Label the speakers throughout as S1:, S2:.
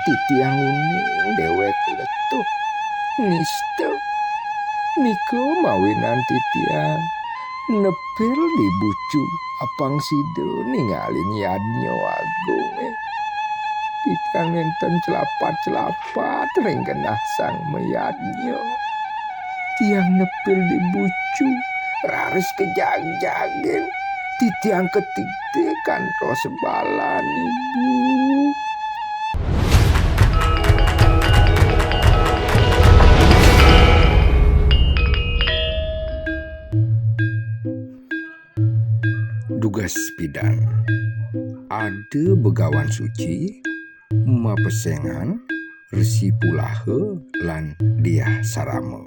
S1: titiang uning dewek letuh nista nika mawinan titiang nepil di bucu apang sida ningalin yadnya agung titiang nenten celapat-celapat ring genah sang meyadnya tiang nepil di bucu raris kejag-jagin titiang ketik kantos sebalan ibu. Dugas pidan ada begawan suci mapesengan resi pulahe lan diah sarama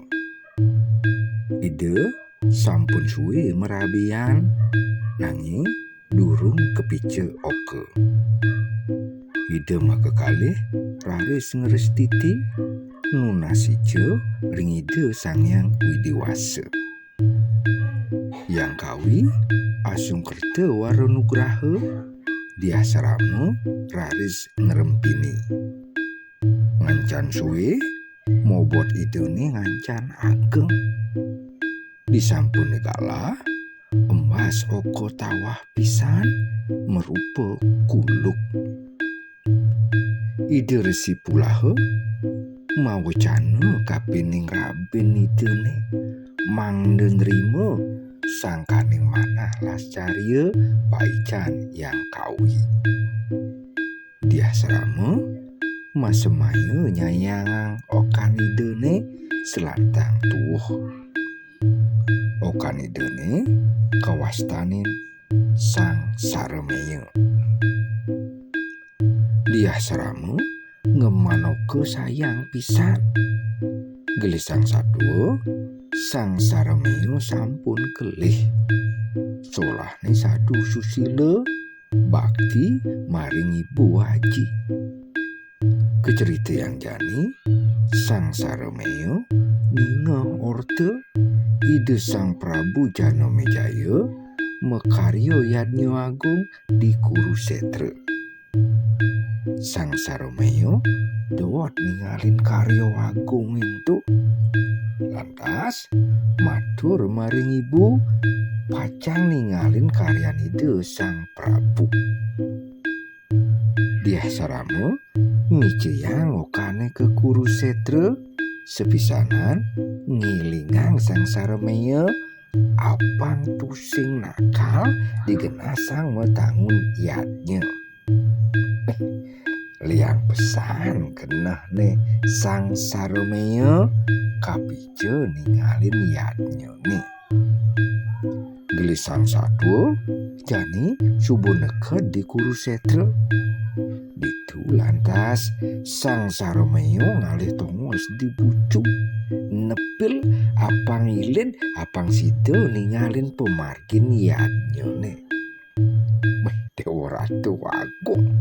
S1: ide sampun suwe merabian nanging durung kepice oke ide maka kalih raris ngerestiti nunasice ring ide sangyang widiwasa yang kawi asung kerta waro nugraha diah sarama raris ngerempini ngancan suwe mobot idene ngancan ageng disampun negala emas oko tawah pisan merupa kuluk ide resi pulahe mawecana kapining rabin idene mangde nrimo sangkaning manah lascaria paican yang kawi diah sarama masemaya nyayang okan idene selantang tuwuh okan idene kawastanin sang Saramaya diah sarama ngemanoke sayang pisan gelisang sadua sang Saramaya sampun kelih solahne sadu susila bakti maring ibu haji kecerita yang jani sang Saramaya ninga orte ide sang Prabu Janomejaya mekaryo yadnya agung di Kurusetra sang Saramaya dawat ningalin karyo agung itu lantas matur maring ibu pacang ningalin karyan ide sang Prabu diah sarama miceyang okane ke Kurusetra sepisanan ngilingang sang Saramaya apang tusing nakal digenah sang metangun yadnya liang pesan keneh ne sang Saramaya kapije ningalin yadnya nih gelisang sadua jani subuh neket di Kurusetra ditu lantas sang Saramaya ngalih tongos di bucu nepil apang ilin apang sida ningalin pemargin yadnya nih Dewa Ratu Agung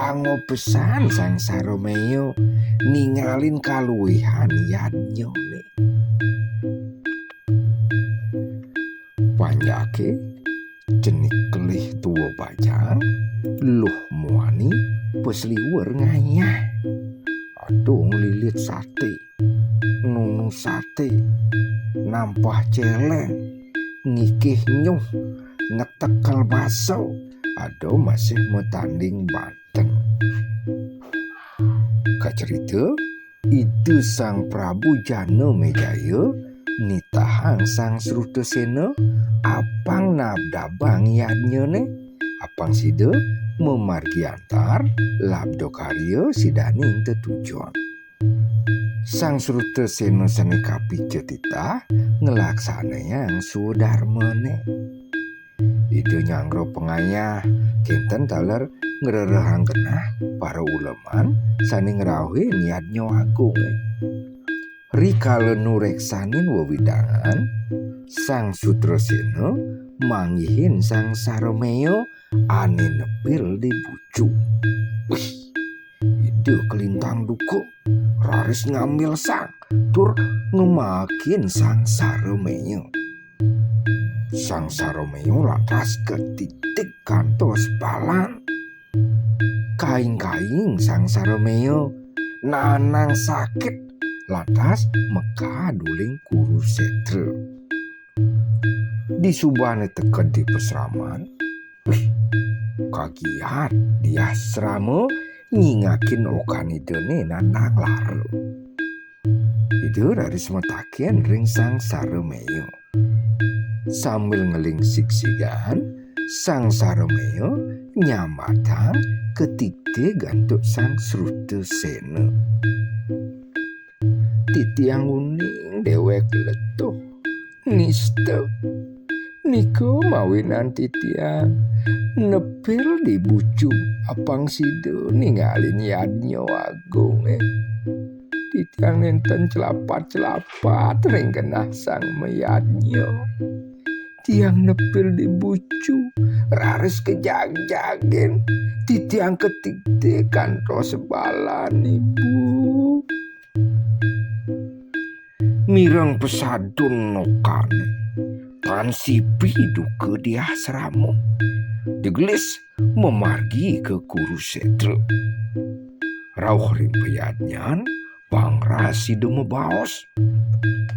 S1: ango pesan sang Saramaya ningalin kaluwihan yadnya nih panjake jenik kelih tua bajang luh muani pesliwer nganyah aduh ngelilit sate nunu sate nampah celeng ngikih nyuh ngetekel baso aduh masih metanding Banten kacerita itu sang Prabu Janomejaya nitahang sang Srutasena apang nabdabang yadnya ne apang sida memargi antar labdo karya sidaning tetujuan sang Srutasena sane kapije titah ngelaksanayang sudarma ne ide nyangro pengayah kinten taler ngererehang genah para uleman sane ngrawuhin yadnya agung rikala nureksanin wewidangan sang Sudrasena manggihin sang Saramaya ane nepil di bucu ide kelintang duko raris ngambil sang tur ngemakin sang Saramaya sang Saramaya lantas ketitik kantos balan kaing-kaing sang Saremeo nanang sakit lantas meka duling Kurusetra. Di subane teka di pesraman, kagiat dia asrama nyingakin okanidene nanang lare. Itu dari semataken ring sang Saremeo. Sambil ngelingsik-sigan, sang Saremeo nyamatang ketikte gantuk sang Srutasena. Titiang uning dewek letuh nista niko mawinan titiang nepil di bucu apang sido ningalin yadnyo agung titiang nenten celapat-celapat ring genah sang mayadnyo. Tiang nepil di bucu raris kejag-jagen titiang ketikte kanto sebalan ibu. Mireng pesadun nokane tan sipi duke di asrama digelis memargi ke Kurusetra. Rauh ring peyadnyan pangrasi demebaos.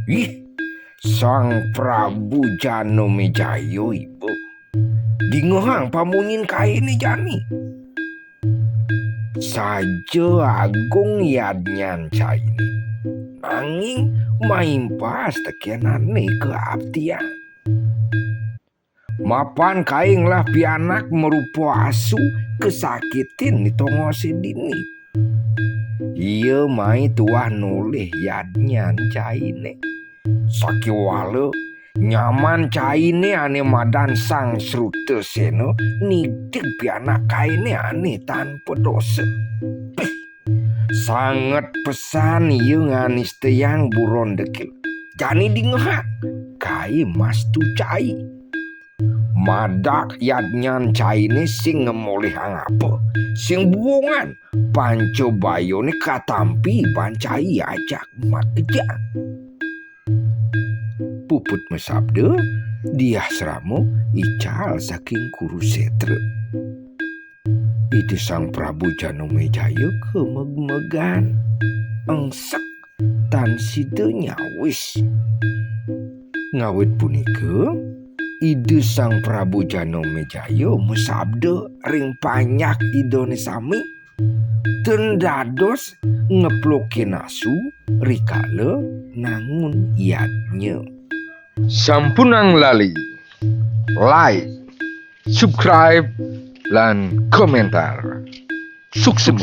S1: Ih, sang Prabu Janomejayo ibu dingohang pamunin kaini jani saja agung yadnyan caini nanging maimpas tekenane ke abdian. Mapan kainglah pianak merupa asu kesakitin di tongose dini. Iya mai tuah noleh yadnyan caine. Sakiwala nyaman caine ane madan sang Srutasena nidik pianak kaine ane tanpa dosa. Sangat pesan iya nganis teyang buron dekil. Jani dingehak kai mas tu cai. Madak yadnyan caine sing ngemoleh apa. Sing buongan panco bayone katampi bancai ajak mat kejang. Puput mesabda dia seramo ical saking Kurusetra. Itu sang Prabu Janomejayo kemeg-megan engsek tan sida nyawis. Ngawit punika ide sang Prabu Janomejayo mesabda ring panyak idone sami ten dados ngeplokin asu rikala nangun yadnya. Sampunang lali like, subscribe lan komentar. Sukses.